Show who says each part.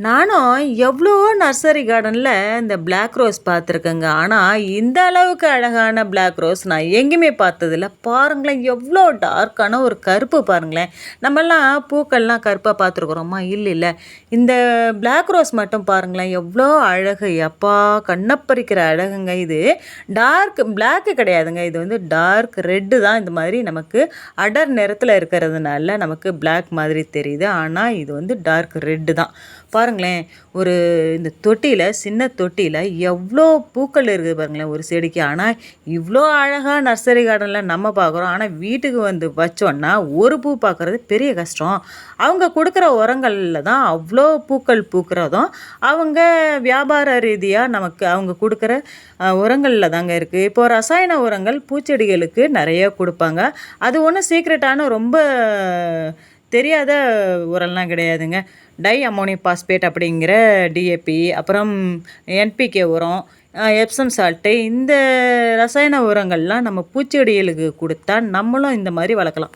Speaker 1: நானும் எவ்வளவோ நர்சரி கார்டனில் இந்த பிளாக் ரோஸ் பார்த்துருக்கேங்க. ஆனால் இந்த அளவுக்கு அழகான பிளாக் ரோஸ் நான் எங்கேயுமே பார்த்ததில்ல. பாருங்களேன், எவ்வளோ டார்க்கான ஒரு கருப்பு பாருங்களேன். நம்மலாம் பூக்கள்லாம் கருப்பாக பார்த்துருக்குறோமா? இல்லைல்ல. இந்த பிளாக் ரோஸ் மட்டும் பாருங்களேன், எவ்வளோ அழகு! எப்பா, கண்ணை பறிக்கிற அழகுங்க இது. டார்க் பிளாக்கு கிடையாதுங்க. இது வந்து டார்க் ரெட்டு தான். இந்த மாதிரி நமக்கு அடர் நிறத்தில் இருக்கிறதுனால நமக்கு பிளாக் மாதிரி தெரியுது. ஆனால் இது வந்து டார்க் ரெட்டு தான். பாருங்களேன், ஒரு இந்த தொட்டியில், சின்ன தொட்டியில் எவ்வளோ பூக்கள் இருக்குது பாருங்களேன் ஒரு செடிக்கு. ஆனால் இவ்வளோ அழகாக நர்சரி கார்டனில் நம்ம பார்க்குறோம். ஆனால் வீட்டுக்கு வந்து வச்சோன்னா ஒரு பூ பார்க்குறது பெரிய கஷ்டம். அவங்க கொடுக்குற உரங்களில் தான் அவ்வளோ பூக்கள் பூக்கிறதும் அவங்க வியாபார ரீதியாக நமக்கு அவங்க கொடுக்குற உரங்களில் தாங்க இருக்குது. இப்போது ரசாயன உரங்கள் பூச்செடிகளுக்கு நிறைய கொடுப்பாங்க. அது ஒன்றும் சீக்ரெட்டான ரொம்ப தெரியாத உரம்லாம் கிடையாதுங்க. டை அமோனியம் பாஸ்பேட் அப்படிங்கிற டிஏபி, அப்புறம் என்பிகே உரம், எப்சம் சால்ட்டு, இந்த ரசாயன உரங்கள்லாம் நம்ம பூச்செடிகளுக்கு கொடுத்தா நம்மளும் இந்த மாதிரி வளர்க்கலாம்.